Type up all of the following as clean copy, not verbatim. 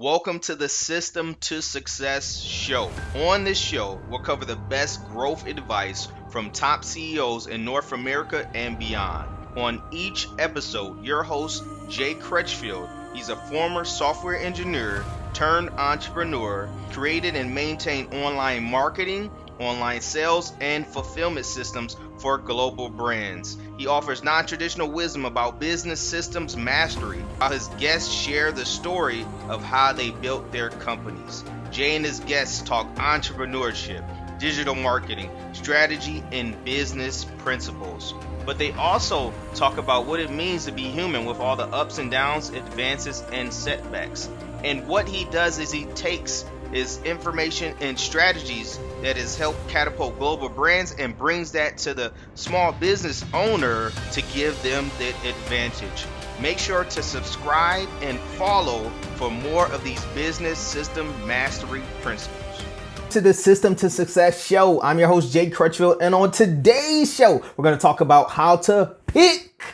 Welcome to the System to Success show. On this show, we'll cover the best growth advice from top CEOs in North America and beyond. On each episode, your host, Jay Crutchfield, he's a former software engineer turned entrepreneur, created and maintained online marketing, online sales, and fulfillment systems for global brands. He offers non-traditional wisdom about business systems mastery, while his guests share the story of how they built their companies. Jay and his guests talk entrepreneurship, digital marketing, strategy, and business principles. But they also talk about what it means to be human with all the ups and downs, advances, and setbacks. And what he does is he takes his information and strategies that has helped catapult global brands and brings that to the small business owner to give them that advantage. Make sure to subscribe and follow for more of these business system mastery principles. To the System to Success show. I'm your host, Jay Crutchfield, and on today's show, we're going to talk about how to pick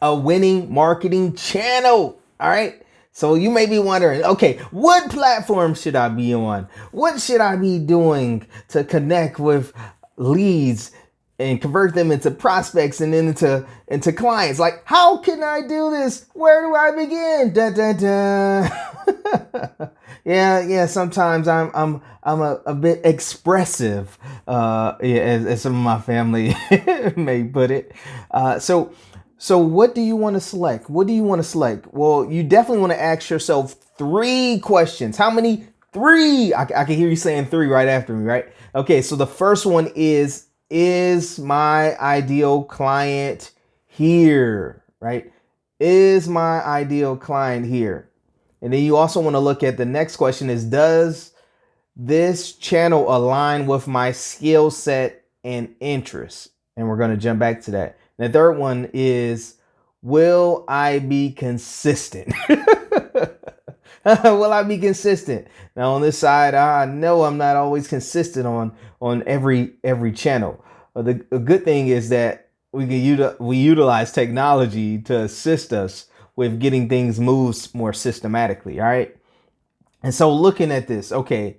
a winning marketing channel. All right. So you may be wondering, okay, what platform should I be on? What should I be doing to connect with leads and convert them into prospects and then into clients? Like, how can I do this? Where do I begin? Dun, dun, dun. Yeah. Sometimes I'm a bit expressive, as some of my family may put it. So what do you want to select? Well, you definitely want to ask yourself 3 questions. How many? 3. I can hear you saying 3 right after me, right? Okay, so the first one is my ideal client here, right? Is my ideal client here? And then you also want to look at the next question is, does this channel align with my skill set and interests? And we're going to jump back to that. The third one is, will I be consistent? Will I be consistent? Now on this side, I know I'm not always consistent on every channel. The good thing is that we utilize technology to assist us with getting things moved more systematically. All right. And so looking at this, okay,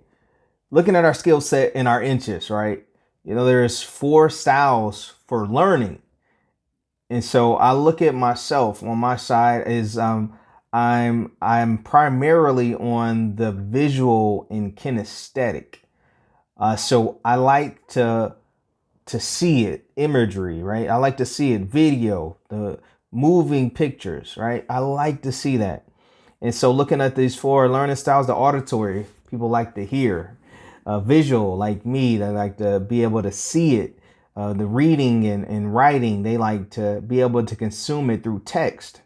looking at our skill set and our interests, right? There's 4 styles for learning. And so I look at myself on my side is I'm primarily on the visual and kinesthetic. So I like to see it, imagery, right? I like to see it, video, the moving pictures, right? I like to see that. And so looking at these 4 learning styles, the auditory, people like to hear. Visual, like me, they like to be able to see it. The reading and writing, they like to be able to consume it through text.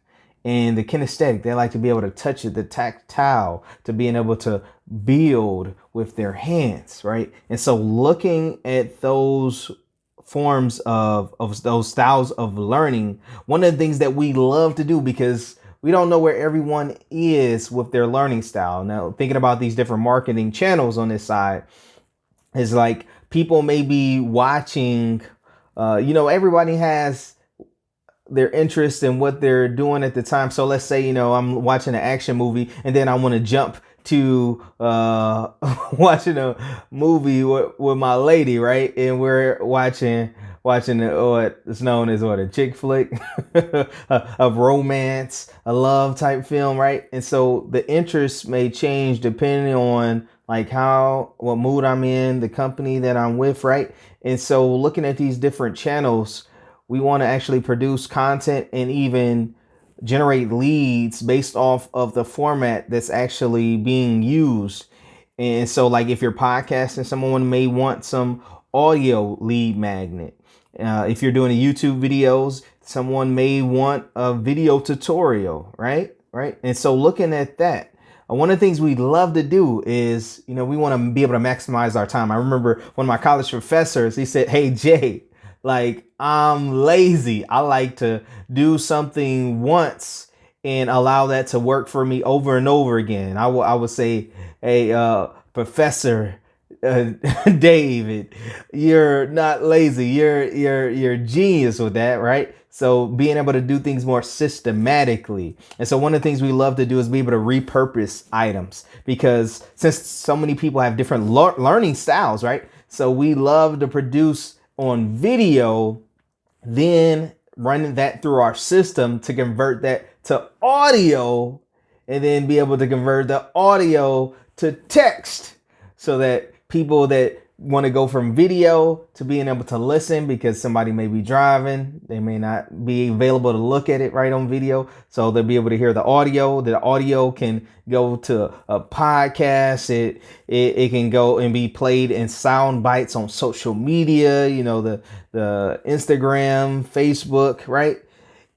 And the kinesthetic, they like to be able to touch it, the tactile, to being able to build with their hands, right? And so looking at those forms of those styles of learning, one of the things that we love to do, because we don't know where everyone is with their learning style. Now, thinking about these different marketing channels on this side is like, people may be watching, everybody has their interest in what they're doing at the time. So let's say, I'm watching an action movie and then I want to jump to watching a movie with my lady, right? And we're watching what's known as a chick flick of romance, a love type film, right? And so the interests may change depending on like what mood I'm in, the company that I'm with, right? And so looking at these different channels, we want to actually produce content and even generate leads based off of the format that's actually being used. And so like if you're podcasting, someone may want some audio lead magnet. If you're doing YouTube videos, someone may want a video tutorial, right? And so looking at that, one of the things we love to do is, we want to be able to maximize our time. I remember one of my college professors, he said, "Hey, Jay, like I'm lazy. I like to do something once and allow that to work for me over and over again." I would say, "Hey, Professor David, you're not lazy. You're genius with that, right?" So being able to do things more systematically. And so one of the things we love to do is be able to repurpose items, because since so many people have different learning styles, right? So we love to produce on video, then running that through our system to convert that to audio, and then be able to convert the audio to text, so that people that want to go from video to being able to listen, because somebody may be driving, they may not be available to look at it right on video, so they'll be able to hear the audio. The audio can go to a podcast. It can go and be played in sound bites on social media, the Instagram, Facebook, right?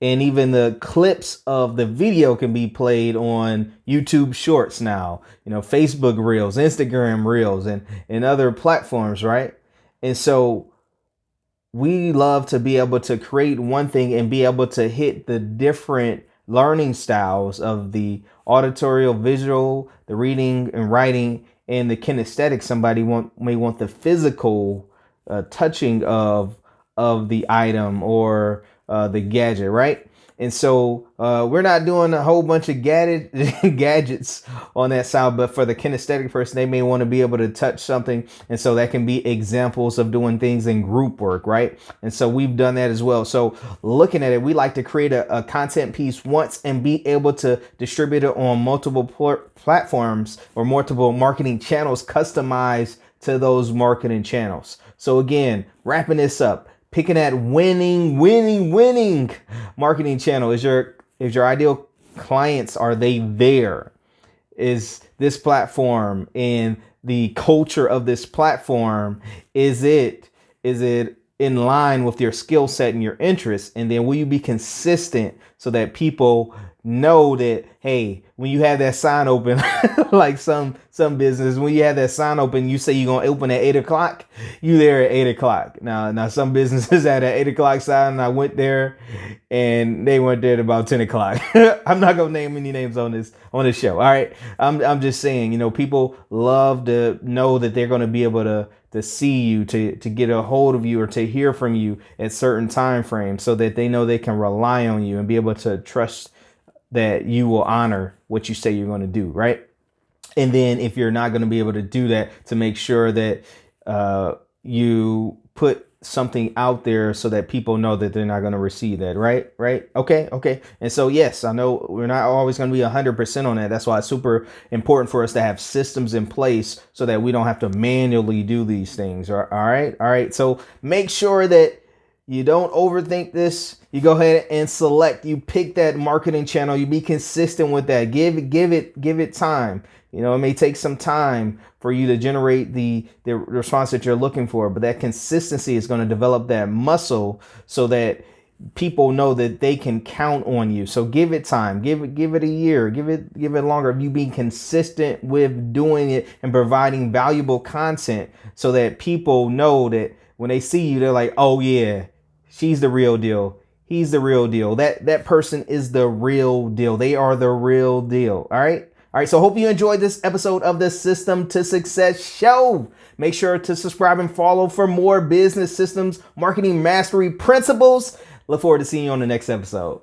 And even the clips of the video can be played on YouTube Shorts now, Facebook Reels, Instagram Reels, and other platforms, right? And so we love to be able to create one thing and be able to hit the different learning styles of the auditorial, visual, the reading and writing, and the kinesthetic. Somebody may want the physical touching of the item or the gadget, right? And so we're not doing a whole bunch of gadgets on that side, but for the kinesthetic person, they may want to be able to touch something. And so that can be examples of doing things in group work, right? And so we've done that as well. So looking at it, we like to create a content piece once and be able to distribute it on multiple platforms or multiple marketing channels customized to those marketing channels. So again, wrapping this up, picking that winning marketing channel. Is your ideal clients, are they there? Is this platform and the culture of this platform, is it in line with your skill set and your interests? And then will you be consistent so that people know that, hey, when you have that sign open, like some business, when you have that sign open, you say you're going to open at 8:00, you there at 8:00. Now some businesses had an 8:00 sign, and I went there and they went there at about 10:00. I'm not going to name any names on this show. All right. I'm just saying, people love to know that they're going to be able to see you, to get a hold of you, or to hear from you at certain time frames, so that they know they can rely on you and be able to trust that you will honor what you say you're going to do, right? And then if you're not going to be able to do that, to make sure that you put something out there so that people know that they're not going to receive that, right? Okay. And so, yes, I know we're not always going to be 100% on that. That's why it's super important for us to have systems in place so that we don't have to manually do these things. All right. So make sure that you don't overthink this. You go ahead and select, you pick that marketing channel, you be consistent with that. Give it time. It may take some time for you to generate the response that you're looking for, but that consistency is going to develop that muscle so that people know that they can count on you. So give it time, give it a year, give it longer. You being consistent with doing it and providing valuable content so that people know that when they see you, they're like, oh yeah, she's the real deal. He's the real deal. That person is the real deal. They are the real deal. All right. So hope you enjoyed this episode of the System to Success show. Make sure to subscribe and follow for more business systems, marketing mastery principles. Look forward to seeing you on the next episode.